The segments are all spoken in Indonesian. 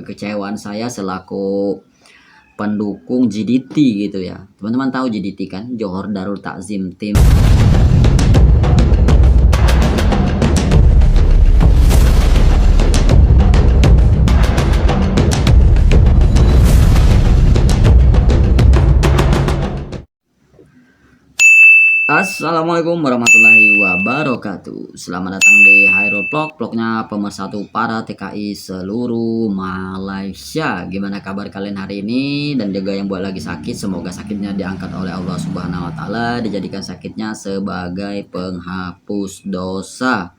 kekecewaan saya selaku pendukung JDT gitu ya. Teman-teman tahu JDT kan, Johor Darul Takzim tim. Assalamualaikum warahmatullahi wabarakatuh. Selamat datang di Hairul Vlog, vlognya pemersatu para TKI seluruh Malaysia. Gimana kabar kalian hari ini? Dan juga yang buat lagi sakit, semoga sakitnya diangkat oleh Allah Subhanahu wa taala, dijadikan sakitnya sebagai penghapus dosa.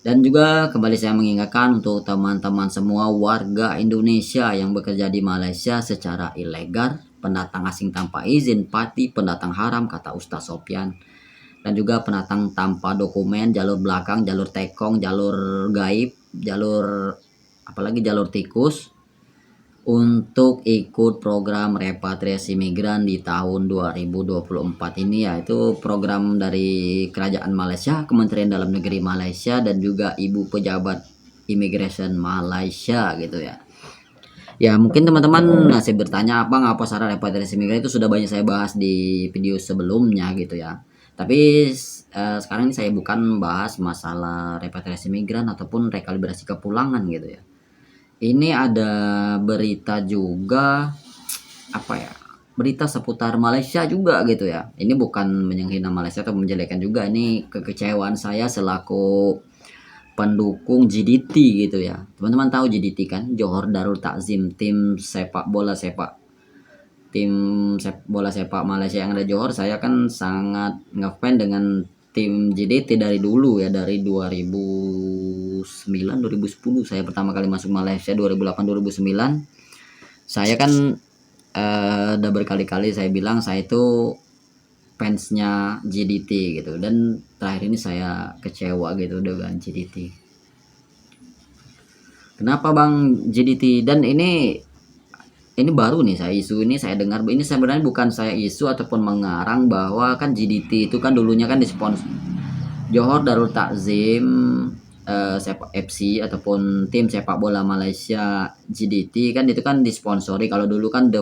Dan juga kembali saya mengingatkan untuk teman-teman semua warga Indonesia yang bekerja di Malaysia secara ilegal, pendatang asing tanpa izin, pati pendatang haram kata Ustaz Sofyan, dan juga pendatang tanpa dokumen, jalur belakang, jalur tekong, jalur gaib, jalur apalagi jalur tikus, untuk ikut program repatriasi migran di tahun 2024 ini, yaitu program dari Kerajaan Malaysia, Kementerian Dalam Negeri Malaysia, dan juga Ibu Pejabat Immigration Malaysia gitu ya. Ya mungkin teman-teman masih bertanya apa syarat repatriasi migran, itu sudah banyak saya bahas di video sebelumnya gitu ya. Tapi sekarang ini saya bukan bahas masalah repatriasi migran ataupun rekalibrasi kepulangan gitu ya. Ini ada berita juga, berita seputar Malaysia juga gitu ya. Ini bukan menghina Malaysia atau menjelekan juga, ini kekecewaan saya selaku pendukung JDT gitu ya. Teman-teman tahu JDT kan, Johor Darul Takzim, tim bola sepak Malaysia yang ada Johor. Saya kan sangat ngefans dengan tim JDT dari dulu ya, dari 2009 2010 saya pertama kali masuk Malaysia. 2008 2009 saya kan udah berkali-kali saya bilang saya itu fansnya JDT gitu, dan terakhir ini saya kecewa gitu dengan JDT. Kenapa bang JDT? Dan ini baru nih saya isu ini, saya dengar ini sebenarnya bukan saya isu ataupun mengarang, bahwa kan JDT itu kan dulunya kan disponsor Johor Darul Takzim sepak FC ataupun tim sepak bola Malaysia JDT kan, itu kan disponsori, kalau dulu kan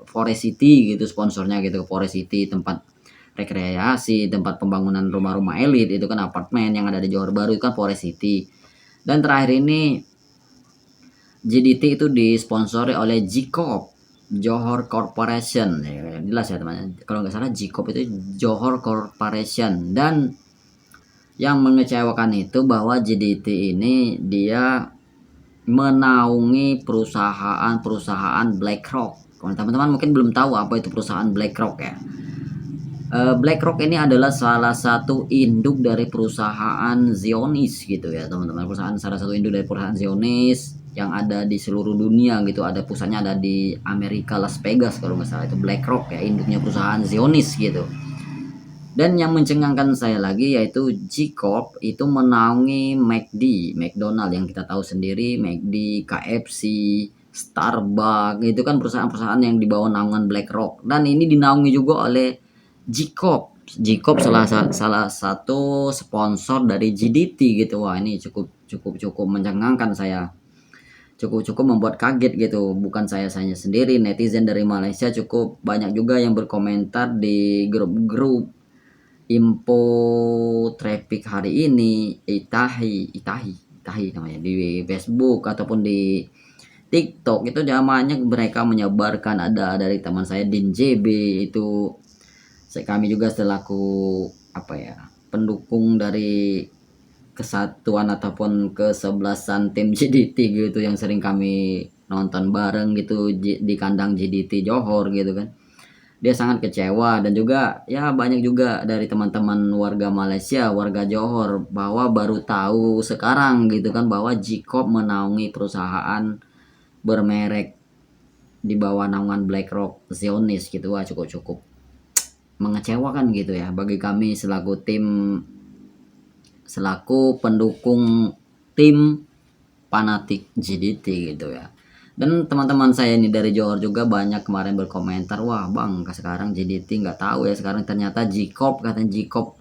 Forest City gitu sponsornya gitu, Forest City tempat rekreasi, tempat pembangunan rumah-rumah elit, itu kan apartemen yang ada di Johor Baru, itu kan Forest City. Dan terakhir ini JDT itu disponsori oleh Jikob, Johor Corporation, ya, jelas ya teman, kalau nggak salah Jikob itu Johor Corporation. Dan yang mengecewakan itu bahwa JDT ini dia menaungi perusahaan BlackRock. Kalau teman-teman mungkin belum tahu apa itu perusahaan BlackRock ya. BlackRock ini adalah salah satu induk dari perusahaan Zionis gitu ya teman-teman. Salah satu induk dari perusahaan Zionis yang ada di seluruh dunia gitu. Ada pusatnya ada di Amerika, Las Vegas kalau nggak salah, itu BlackRock ya, induknya perusahaan Zionis gitu. Dan yang mencengangkan saya lagi yaitu Jikob itu menaungi McDonald yang kita tahu sendiri, McD, KFC, Starbucks, itu kan perusahaan-perusahaan yang di bawah naungan BlackRock. Dan ini dinaungi juga oleh Jikob salah satu sponsor dari JDT gitu. Wah, ini cukup mencengangkan saya. Cukup membuat kaget gitu. Bukan saya sendiri, netizen dari Malaysia cukup banyak juga yang berkomentar di grup-grup info traffic hari ini, Itahi namanya, di Facebook ataupun di TikTok itu zamannya mereka menyebarkan, ada dari teman saya Din JB itu. Kami juga selaku pendukung dari kesatuan ataupun kesebelasan tim JDT gitu, yang sering kami nonton bareng gitu di kandang JDT Johor gitu kan. Dia sangat kecewa. Dan juga ya banyak juga dari teman-teman warga Malaysia, warga Johor, bahwa baru tahu sekarang gitu kan bahwa Jikob menaungi perusahaan bermerek di bawah naungan BlackRock Zionis gitu. Wah, cukup mengecewakan gitu ya bagi kami selaku pendukung tim fanatik JDT gitu ya. Dan teman-teman saya ini dari Johor juga banyak kemarin berkomentar, wah bang sekarang JDT nggak tahu ya, sekarang ternyata Jikob, katanya Jikob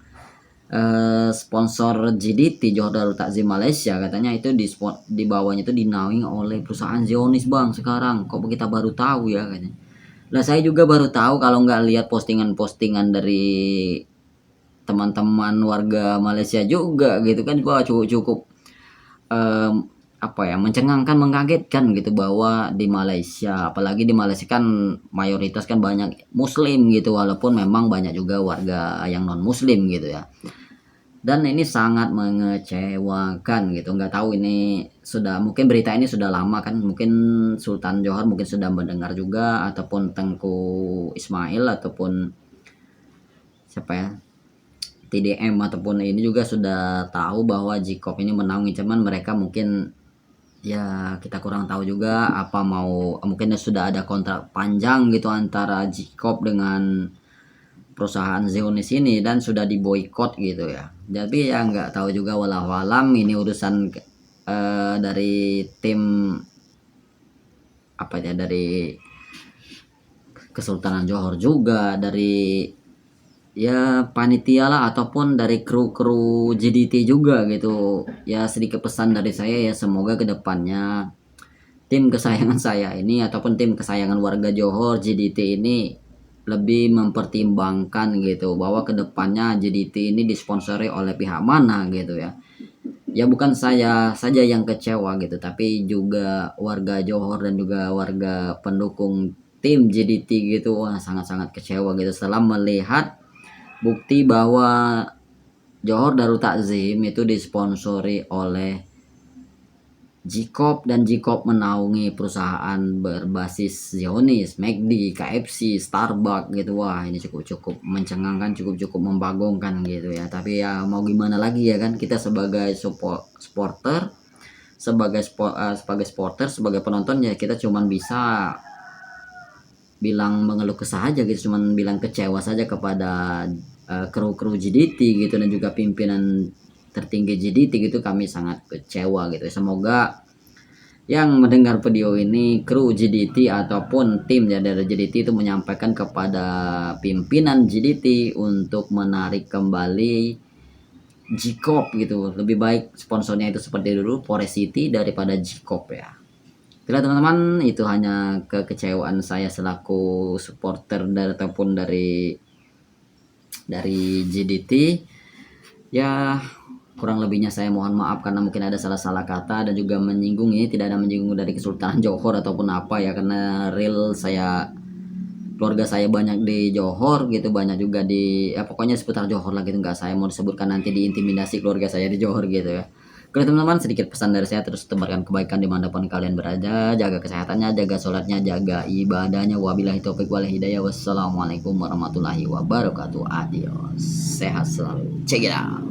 sponsor GDT Johor Darul Takzim Malaysia, katanya itu di bawahnya itu dinaungi oleh perusahaan Zionis bang sekarang. Kok kita baru tahu ya katanya. Lah saya juga baru tahu kalau nggak lihat postingan-postingan dari teman-teman warga Malaysia juga gitu kan. Wah cukup em, apa ya, mencengangkan, mengagetkan gitu bahwa di Malaysia, apalagi di Malaysia kan mayoritas kan banyak Muslim gitu, walaupun memang banyak juga warga yang non Muslim gitu ya. Dan ini sangat mengecewakan gitu. Nggak tahu ini sudah, mungkin berita ini sudah lama kan, mungkin Sultan Johor mungkin sudah mendengar juga, ataupun Tengku Ismail, ataupun siapa ya, TDM, ataupun ini juga sudah tahu bahwa Jikob ini menaungi. Cuman mereka mungkin ya kita kurang tahu juga apa mau, mungkin sudah ada kontrak panjang gitu antara Jikob dengan perusahaan Zionis ini dan sudah diboykot gitu ya. Jadi ya nggak tahu juga, walau alam ini urusan dari tim apa ya, dari Kesultanan Johor juga, dari ya panitia lah, ataupun dari kru-kru JDT juga gitu. Ya sedikit pesan dari saya ya, semoga kedepannya tim kesayangan saya ini ataupun tim kesayangan warga Johor JDT ini lebih mempertimbangkan gitu, bahwa kedepannya JDT ini disponsori oleh pihak mana gitu ya. Ya bukan saya saja yang kecewa gitu, tapi juga warga Johor dan juga warga pendukung tim JDT gitu. Wah sangat-sangat kecewa gitu setelah melihat bukti bahwa Johor Darul Takzim itu disponsori oleh Jikob, dan Jikob menaungi perusahaan berbasis Zionis, McD, KFC, Starbucks gitu. Wah ini cukup mencengangkan, cukup membagongkan gitu ya. Tapi ya mau gimana lagi ya kan, kita sebagai supporter, sebagai supporter, sebagai penonton ya kita cuman bisa bilang mengeluh kesah aja gitu, cuman bilang kecewa saja kepada kru-kru GDT gitu, dan juga pimpinan tertinggi GDT gitu. Kami sangat kecewa gitu. Semoga yang mendengar video ini kru GDT ataupun tim dari GDT itu menyampaikan kepada pimpinan GDT untuk menarik kembali Jikob gitu. Lebih baik sponsornya itu seperti dulu, Forest City, daripada Jikob ya. Itulah teman-teman, itu hanya kekecewaan saya selaku supporter dari ataupun dari GDT. Ya kurang lebihnya saya mohon maaf karena mungkin ada salah-salah kata dan juga menyinggung, ini tidak ada menyinggung dari Kesultanan Johor ataupun apa ya, karena real saya, keluarga saya banyak di Johor gitu, banyak juga di ya pokoknya seputar Johor lah gitu. Nggak saya mau disebutkan nanti diintimidasi keluarga saya di Johor gitu ya. Oke teman-teman, sedikit pesan dari saya, terus tebarkan kebaikan dimanapun kalian berada, jaga kesehatannya, jaga sholatnya, jaga ibadahnya. Wabillahi taufiq wal hidayah. Wassalamualaikum warahmatullahi wabarakatuh. Adios, sehat selalu, check it out.